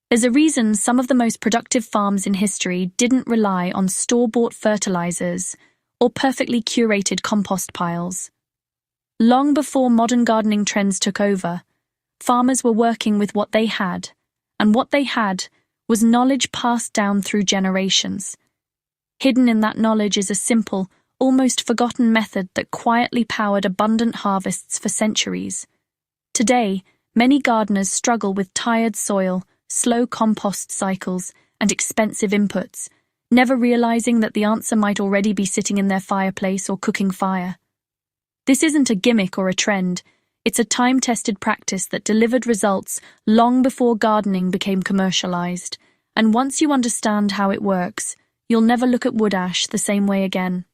There's a reason some of the most productive farms in history didn't rely on store-bought fertilizers or perfectly curated compost piles. Long before modern gardening trends took over, farmers were working with what they had, and what they had was knowledge passed down through generations. Hidden in that knowledge is a simple, almost forgotten method that quietly powered abundant harvests for centuries. Today, many gardeners struggle with tired soil, slow compost cycles, and expensive inputs, never realizing that the answer might already be sitting in their fireplace or cooking fire. This isn't a gimmick or a trend. It's a time-tested practice that delivered results long before gardening became commercialized. And once you understand how it works, you'll never look at wood ash the same way again.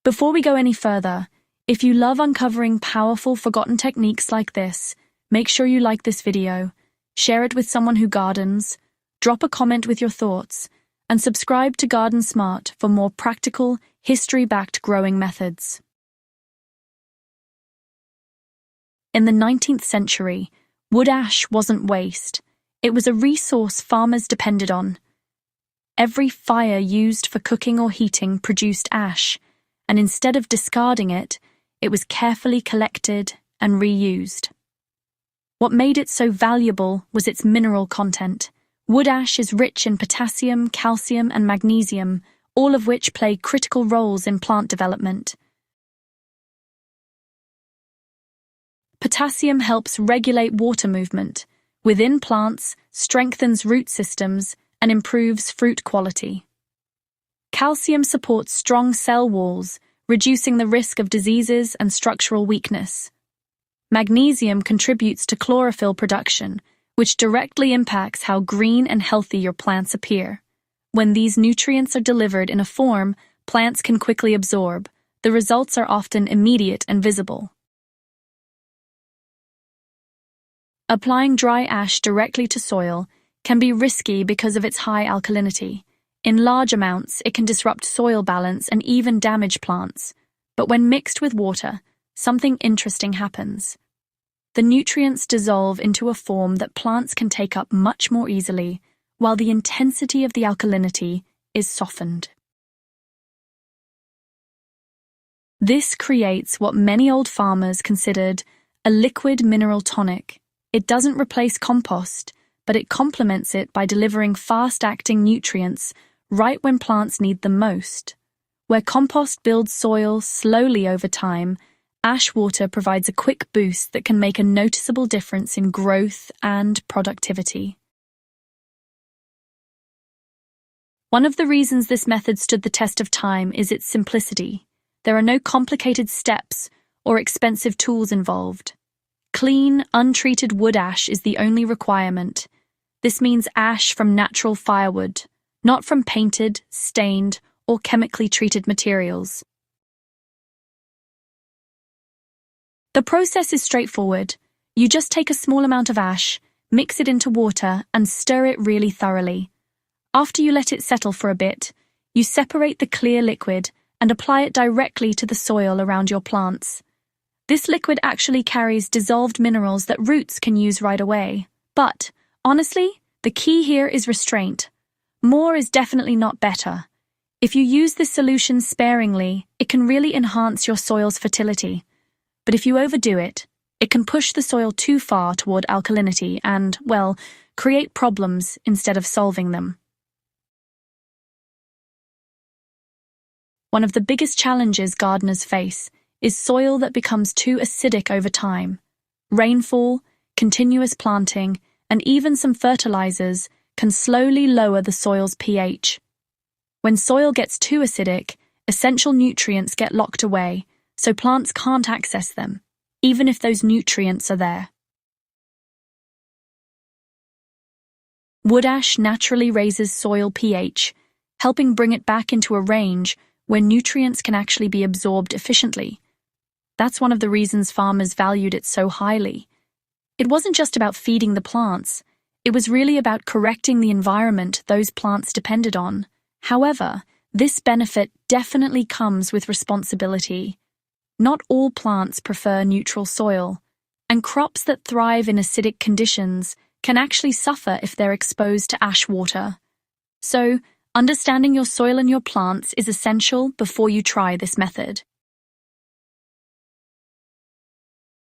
Before we go any further, if you love uncovering powerful, forgotten techniques like this, make sure you like this video, share it with someone who gardens, drop a comment with your thoughts, and subscribe to Garden Smart for more practical, history-backed growing methods. In the 19th century, wood ash wasn't waste. It was a resource farmers depended on. Every fire used for cooking or heating produced ash, and instead of discarding it, it was carefully collected and reused. What made it so valuable was its mineral content. Wood ash is rich in potassium, calcium, and magnesium, all of which play critical roles in plant development. Potassium helps regulate water movement within plants, strengthens root systems, and improves fruit quality. Calcium supports strong cell walls, reducing the risk of diseases and structural weakness. Magnesium contributes to chlorophyll production, which directly impacts how green and healthy your plants appear. When these nutrients are delivered in a form plants can quickly absorb, the results are often immediate and visible. Applying dry ash directly to soil can be risky because of its high alkalinity. In large amounts, it can disrupt soil balance and even damage plants. But when mixed with water, something interesting happens. The nutrients dissolve into a form that plants can take up much more easily, while the intensity of the alkalinity is softened. This creates what many old farmers considered a liquid mineral tonic. It doesn't replace compost, but it complements it by delivering fast-acting nutrients right when plants need them most. Where compost builds soil slowly over time, ash water provides a quick boost that can make a noticeable difference in growth and productivity. One of the reasons this method stood the test of time is its simplicity. There are no complicated steps or expensive tools involved. Clean, untreated wood ash is the only requirement. This means ash from natural firewood, not from painted, stained, or chemically treated materials. The process is straightforward. You just take a small amount of ash, mix it into water, and stir it really thoroughly. After you let it settle for a bit, you separate the clear liquid and apply it directly to the soil around your plants. This liquid actually carries dissolved minerals that roots can use right away. But, honestly, the key here is restraint. More is definitely not better. If you use this solution sparingly, it can really enhance your soil's fertility. But if you overdo it, it can push the soil too far toward alkalinity and, well, create problems instead of solving them. One of the biggest challenges gardeners face is soil that becomes too acidic over time. Rainfall, continuous planting, and even some fertilizers can slowly lower the soil's pH. When soil gets too acidic, essential nutrients get locked away, so plants can't access them, even if those nutrients are there. Wood ash naturally raises soil pH, helping bring it back into a range where nutrients can actually be absorbed efficiently. That's one of the reasons farmers valued it so highly. It wasn't just about feeding the plants, it was really about correcting the environment those plants depended on. However, this benefit definitely comes with responsibility. Not all plants prefer neutral soil. and crops that thrive in acidic conditions can actually suffer if they're exposed to ash water. So, understanding your soil and your plants is essential before you try this method.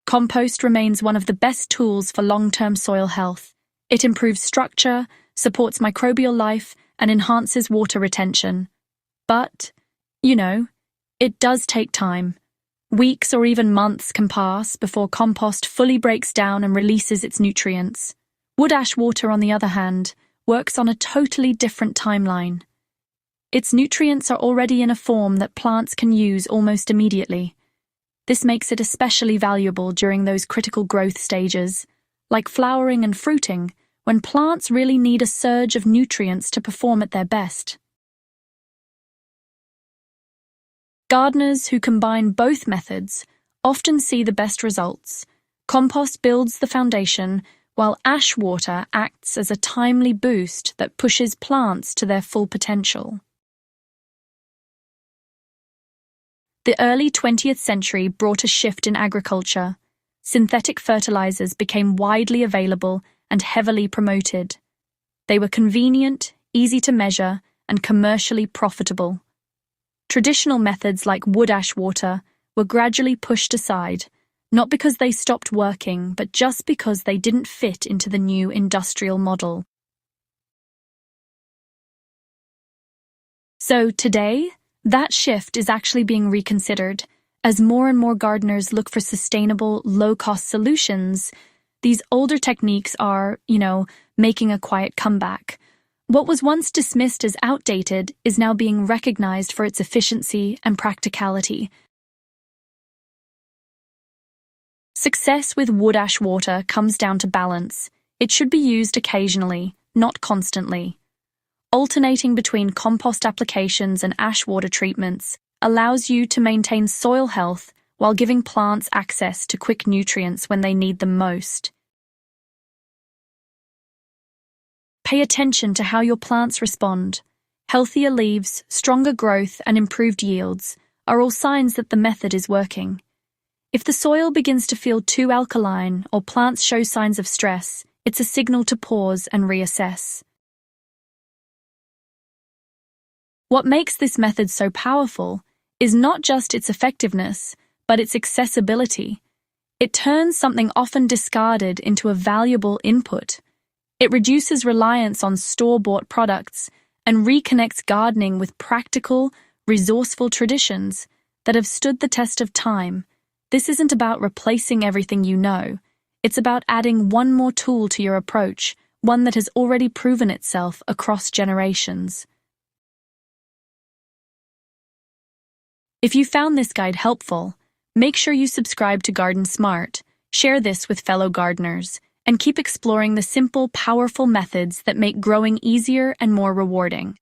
Compost remains one of the best tools for long-term soil health. It improves structure, supports microbial life, and enhances water retention. But, it does take time. Weeks or even months can pass before compost fully breaks down and releases its nutrients. Wood ash water, on the other hand, works on a totally different timeline. Its nutrients are already in a form that plants can use almost immediately. This makes it especially valuable during those critical growth stages, like flowering and fruiting, when plants really need a surge of nutrients to perform at their best. Gardeners who combine both methods often see the best results. Compost builds the foundation, while ash water acts as a timely boost that pushes plants to their full potential. The early 20th century brought a shift in agriculture. Synthetic fertilizers became widely available and heavily promoted. They were convenient, easy to measure, and commercially profitable. Traditional methods like wood ash water were gradually pushed aside, not because they stopped working, but just because they didn't fit into the new industrial model. So today, that shift is actually being reconsidered. As more and more gardeners look for sustainable, low-cost solutions, these older techniques are, making a quiet comeback. What was once dismissed as outdated is now being recognized for its efficiency and practicality. Success with wood ash water comes down to balance. It should be used occasionally, not constantly. Alternating between compost applications and ash water treatments allows you to maintain soil health while giving plants access to quick nutrients when they need them most. Pay attention to how your plants respond. Healthier leaves, stronger growth, and improved yields are all signs that the method is working. If the soil begins to feel too alkaline or plants show signs of stress, it's a signal to pause and reassess. What makes this method so powerful is not just its effectiveness, but its accessibility. It turns something often discarded into a valuable input. It reduces reliance on store-bought products and reconnects gardening with practical, resourceful traditions that have stood the test of time. This isn't about replacing everything you know. It's about adding one more tool to your approach, one that has already proven itself across generations. If you found this guide helpful, make sure you subscribe to Garden Smart, share this with fellow gardeners, and keep exploring the simple, powerful methods that make growing easier and more rewarding.